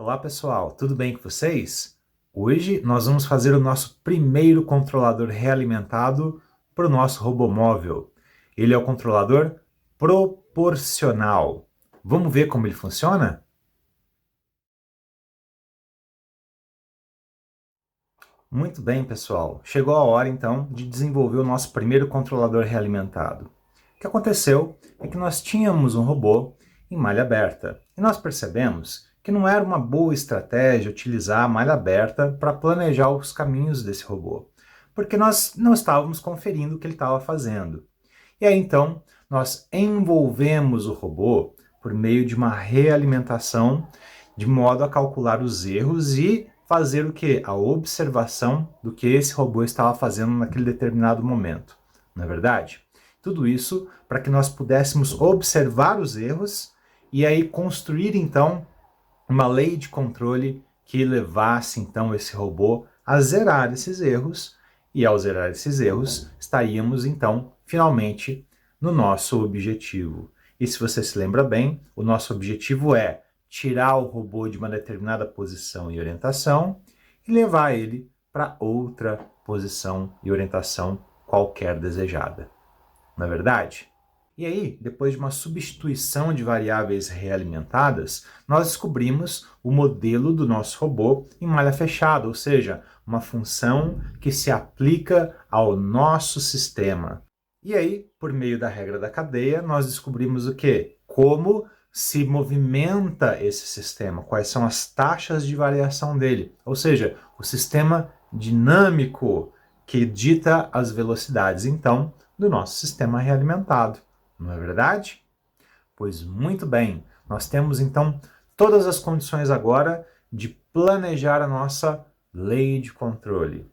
Olá pessoal, tudo bem com vocês? Hoje nós vamos fazer o nosso primeiro controlador realimentado para o nosso robô móvel. Ele é o controlador proporcional. Vamos ver como ele funciona? Muito bem, pessoal. Chegou a hora então de desenvolver o nosso primeiro controlador realimentado. O que aconteceu é que nós tínhamos um robô em malha aberta e nós percebemos que não era uma boa estratégia utilizar a malha aberta para planejar os caminhos desse robô, porque nós não estávamos conferindo o que ele estava fazendo. E aí então nós envolvemos o robô por meio de uma realimentação de modo a calcular os erros e fazer o que? A observação do que esse robô estava fazendo naquele determinado momento. Não é verdade? Tudo isso para que nós pudéssemos observar os erros e aí construir então uma lei de controle que levasse então esse robô a zerar esses erros, e ao zerar esses erros, estaríamos então finalmente no nosso objetivo. E se você se lembra bem, o nosso objetivo é tirar o robô de uma determinada posição e orientação e levar ele para outra posição e orientação qualquer desejada. Não é verdade? E aí, depois de uma substituição de variáveis realimentadas, nós descobrimos o modelo do nosso robô em malha fechada, ou seja, uma função que se aplica ao nosso sistema. E aí, por meio da regra da cadeia, nós descobrimos o quê? Como se movimenta esse sistema, quais são as taxas de variação dele, ou seja, o sistema dinâmico que dita as velocidades, então, do nosso sistema realimentado. Não é verdade? Pois muito bem, nós temos então todas as condições agora de planejar a nossa lei de controle.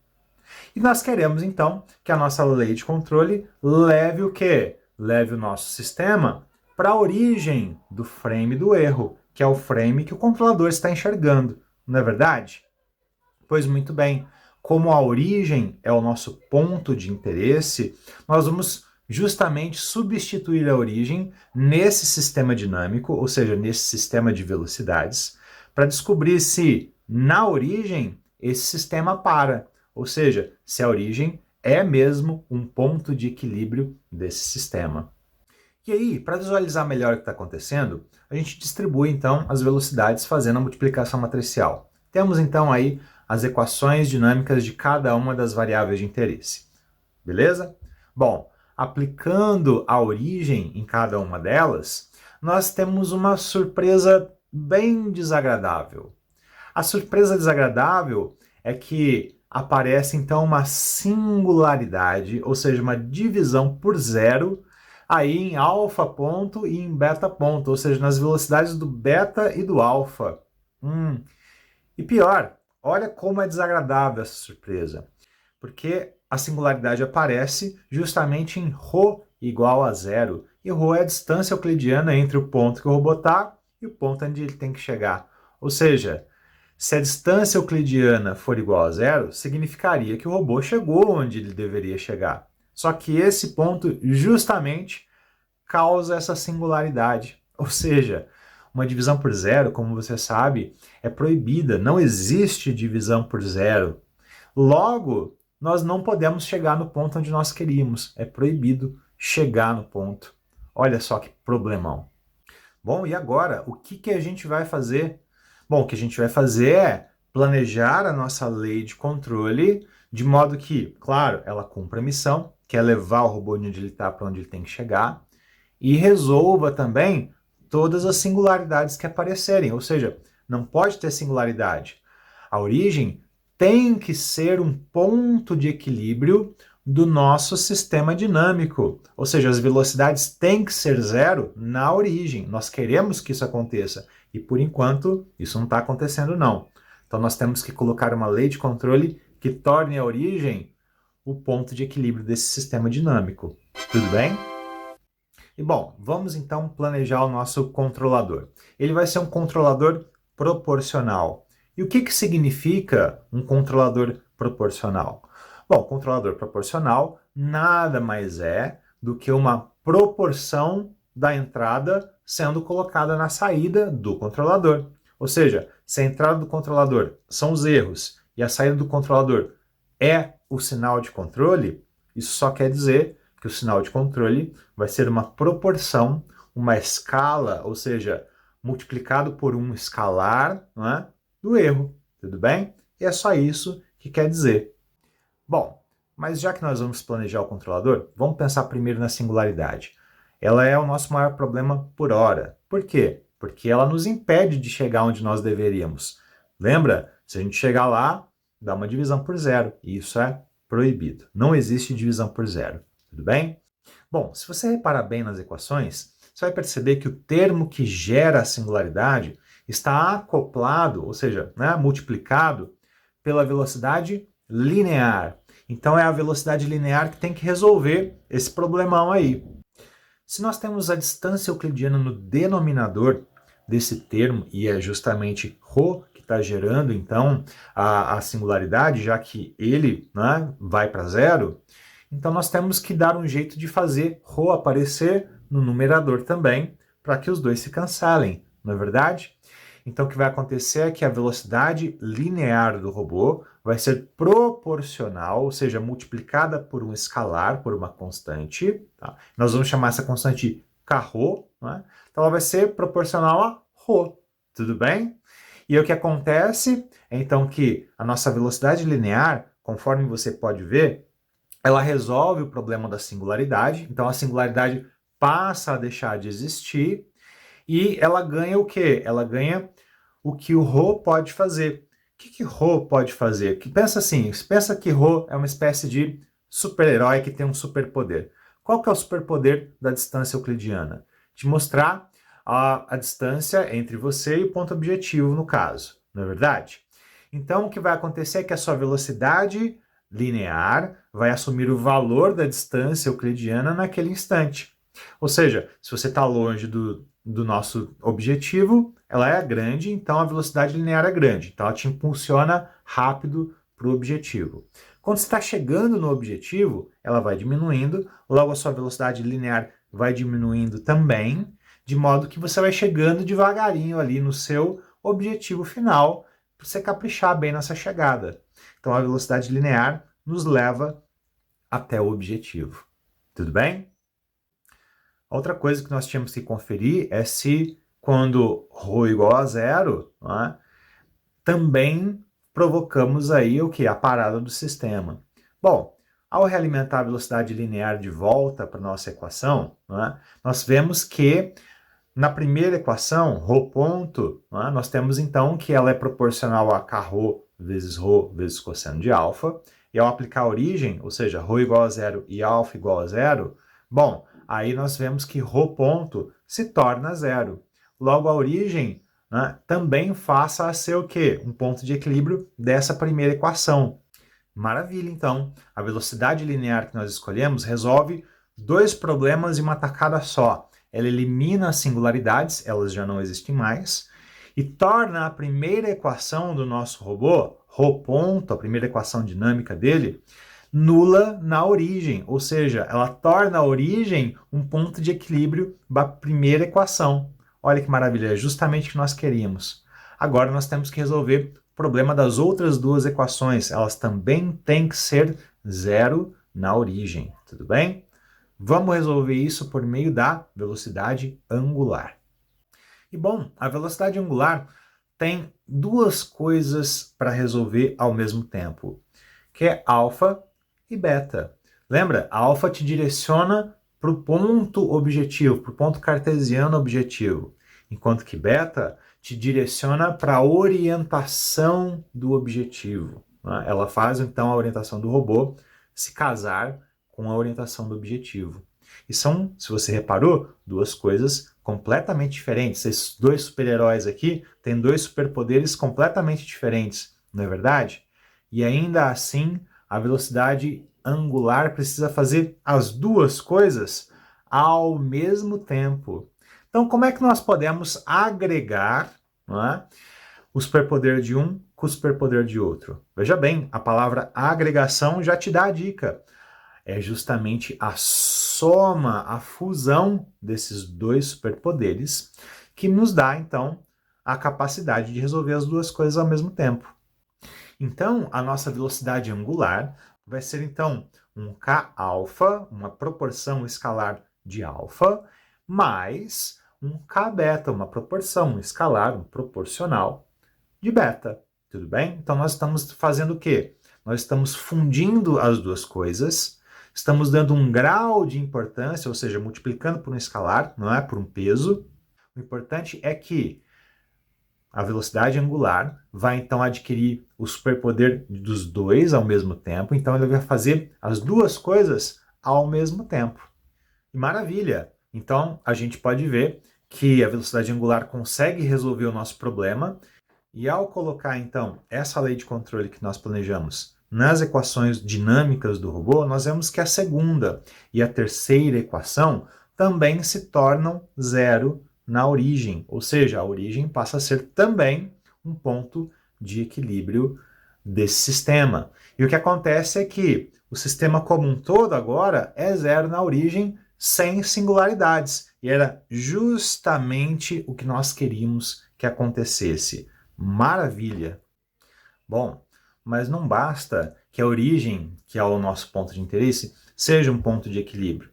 E nós queremos então que a nossa lei de controle leve o quê? Leve o nosso sistema para a origem do frame do erro, que é o frame que o controlador está enxergando. Não é verdade? Pois muito bem, como a origem é o nosso ponto de interesse, nós vamos justamente substituir a origem nesse sistema dinâmico, ou seja, nesse sistema de velocidades, para descobrir se na origem esse sistema para, ou seja, se a origem é mesmo um ponto de equilíbrio desse sistema. E aí, para visualizar melhor o que está acontecendo, a gente distribui então as velocidades fazendo a multiplicação matricial. Temos então aí as equações dinâmicas de cada uma das variáveis de interesse. Beleza? Bom, aplicando a origem em cada uma delas, nós temos uma surpresa bem desagradável. A surpresa desagradável é que aparece então uma singularidade, ou seja, uma divisão por zero, aí em alfa ponto e em beta ponto, ou seja, nas velocidades do beta e do alfa. E pior, olha como é desagradável essa surpresa, porque a singularidade aparece justamente em ρ igual a zero, e ρ é a distância euclidiana entre o ponto que o robô está e o ponto onde ele tem que chegar. Ou seja, se a distância euclidiana for igual a zero, significaria que o robô chegou onde ele deveria chegar. Só que esse ponto justamente causa essa singularidade. Ou seja, uma divisão por zero, como você sabe, é proibida. Não existe divisão por zero. Logo, nós não podemos chegar no ponto onde nós queríamos. É proibido chegar no ponto. Olha só que problemão. Bom, e agora, o que a gente vai fazer? Bom, o que a gente vai fazer é planejar a nossa lei de controle de modo que, claro, ela cumpra a missão, que é levar o robô de onde ele está para onde ele tem que chegar, e resolva também todas as singularidades que aparecerem. Ou seja, não pode ter singularidade. A origem tem que ser um ponto de equilíbrio do nosso sistema dinâmico. Ou seja, as velocidades têm que ser zero na origem. Nós queremos que isso aconteça. E por enquanto, isso não está acontecendo não. Então nós temos que colocar uma lei de controle que torne a origem o ponto de equilíbrio desse sistema dinâmico. Tudo bem? E bom, vamos então planejar o nosso controlador. Ele vai ser um controlador proporcional. E o que significa um controlador proporcional? Bom, controlador proporcional nada mais é do que uma proporção da entrada sendo colocada na saída do controlador. Ou seja, se a entrada do controlador são os erros e a saída do controlador é o sinal de controle, isso só quer dizer que o sinal de controle vai ser uma proporção, uma escala, ou seja, multiplicado por um escalar, não é, do erro, tudo bem? E é só isso que quer dizer. Bom, mas já que nós vamos planejar o controlador, vamos pensar primeiro na singularidade. Ela é o nosso maior problema por hora. Por quê? Porque ela nos impede de chegar onde nós deveríamos. Lembra? Se a gente chegar lá, dá uma divisão por zero. E isso é proibido. Não existe divisão por zero. Tudo bem? Bom, se você reparar bem nas equações, você vai perceber que o termo que gera a singularidade está acoplado, ou seja, né, multiplicado pela velocidade linear. Então é a velocidade linear que tem que resolver esse problemão aí. Se nós temos a distância euclidiana no denominador desse termo, e é justamente ρ que está gerando então a singularidade, já que ele, né, vai para zero, então nós temos que dar um jeito de fazer ρ aparecer no numerador também, para que os dois se cancelem, não é verdade? Então o que vai acontecer é que a velocidade linear do robô vai ser proporcional, ou seja, multiplicada por um escalar, por uma constante. Tá? Nós vamos chamar essa constante kρ, né? Então ela vai ser proporcional a ρ, tudo bem? E o que acontece é então que a nossa velocidade linear, conforme você pode ver, ela resolve o problema da singularidade, então a singularidade passa a deixar de existir e ela ganha o quê? Ela ganha o que o ρ pode fazer. O que ρ pode fazer? Pensa assim, pensa que ρ é uma espécie de super-herói que tem um superpoder. Qual que é o superpoder da distância euclidiana? De mostrar a distância entre você e o ponto objetivo, no caso, não é verdade? Então, o que vai acontecer é que a sua velocidade linear vai assumir o valor da distância euclidiana naquele instante. Ou seja, se você está longe do nosso objetivo, ela é grande, então a velocidade linear é grande. Então ela te impulsiona rápido para o objetivo. Quando você está chegando no objetivo, ela vai diminuindo, logo a sua velocidade linear vai diminuindo também, de modo que você vai chegando devagarinho ali no seu objetivo final, para você caprichar bem nessa chegada. Então a velocidade linear nos leva até o objetivo. Tudo bem? Outra coisa que nós tínhamos que conferir é se, quando ρ igual a zero, né, também provocamos aí o que? A parada do sistema. Bom, ao realimentar a velocidade linear de volta para a nossa equação, né, nós vemos que na primeira equação, ρ ponto, né, nós temos então que ela é proporcional a kρ vezes ρ vezes cosseno de alfa, e ao aplicar a origem, ou seja, ρ igual a zero e alfa igual a zero, bom, aí nós vemos que ρ ponto se torna zero. Logo, a origem, né, também passa a ser o quê? Um ponto de equilíbrio dessa primeira equação. Maravilha, então. A velocidade linear que nós escolhemos resolve dois problemas em uma tacada só. Ela elimina as singularidades, elas já não existem mais, e torna a primeira equação do nosso robô, ρ ponto, a primeira equação dinâmica dele, nula na origem, ou seja, ela torna a origem um ponto de equilíbrio da primeira equação. Olha que maravilha, é justamente o que nós queríamos. Agora nós temos que resolver o problema das outras duas equações. Elas também têm que ser zero na origem, tudo bem? Vamos resolver isso por meio da velocidade angular. E bom, a velocidade angular tem duas coisas para resolver ao mesmo tempo, que é alfa e beta. Lembra? A alfa te direciona para o ponto objetivo, para o ponto cartesiano objetivo, enquanto que beta te direciona para a orientação do objetivo. Né? Ela faz então a orientação do robô se casar com a orientação do objetivo. E são, se você reparou, duas coisas completamente diferentes. Esses dois super-heróis aqui têm dois superpoderes completamente diferentes, não é verdade? E ainda assim, a velocidade angular precisa fazer as duas coisas ao mesmo tempo. Então, como é que nós podemos agregar, não é, o superpoder de um com o superpoder de outro? Veja bem, a palavra agregação já te dá a dica. É justamente a soma, a fusão desses dois superpoderes que nos dá, então, a capacidade de resolver as duas coisas ao mesmo tempo. Então, a nossa velocidade angular vai ser, então, um K-alfa, uma proporção escalar de alfa, mais um K-beta, uma proporção escalar, proporcional de beta. Tudo bem? Então, nós estamos fazendo o quê? Nós estamos fundindo as duas coisas, estamos dando um grau de importância, ou seja, multiplicando por um escalar, não é por um peso. O importante é que a velocidade angular vai então adquirir o superpoder dos dois ao mesmo tempo, então ele vai fazer as duas coisas ao mesmo tempo. E maravilha! Então a gente pode ver que a velocidade angular consegue resolver o nosso problema, e ao colocar então essa lei de controle que nós planejamos nas equações dinâmicas do robô, nós vemos que a segunda e a terceira equação também se tornam zero na origem, ou seja, a origem passa a ser também um ponto de equilíbrio desse sistema. E o que acontece é que o sistema como um todo agora é zero na origem, sem singularidades. E era justamente o que nós queríamos que acontecesse. Maravilha! Bom, mas não basta que a origem, que é o nosso ponto de interesse, seja um ponto de equilíbrio.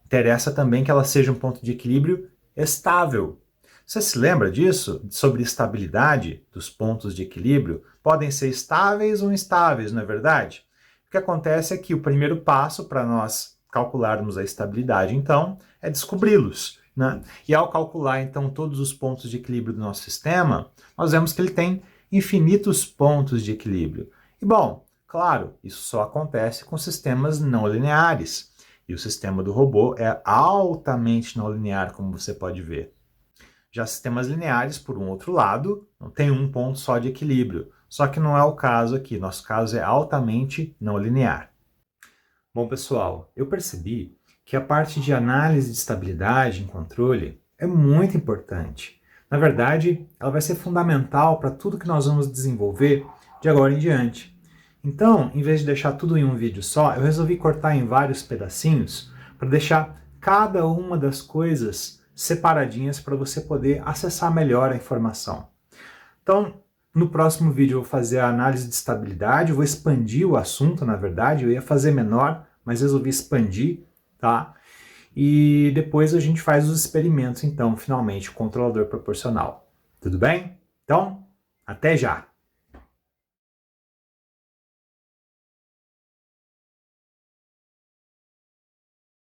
Interessa também que ela seja um ponto de equilíbrio estável. Você se lembra disso? Sobre estabilidade dos pontos de equilíbrio? Podem ser estáveis ou instáveis, não é verdade? O que acontece é que o primeiro passo para nós calcularmos a estabilidade, então, é descobri-los, né? E ao calcular, então, todos os pontos de equilíbrio do nosso sistema, nós vemos que ele tem infinitos pontos de equilíbrio. E, bom, claro, isso só acontece com sistemas não lineares. E o sistema do robô é altamente não linear, como você pode ver. Já sistemas lineares, por um outro lado, não tem um ponto só de equilíbrio. Só que não é o caso aqui. Nosso caso é altamente não linear. Bom, pessoal, eu percebi que a parte de análise de estabilidade em controle é muito importante. Na verdade, ela vai ser fundamental para tudo que nós vamos desenvolver de agora em diante. Então, em vez de deixar tudo em um vídeo só, eu resolvi cortar em vários pedacinhos para deixar cada uma das coisas separadinhas para você poder acessar melhor a informação. Então, no próximo vídeo eu vou fazer a análise de estabilidade, eu vou expandir o assunto, na verdade, eu ia fazer menor, mas resolvi expandir, tá? E depois a gente faz os experimentos, então, finalmente, controlador proporcional. Tudo bem? Então, até já!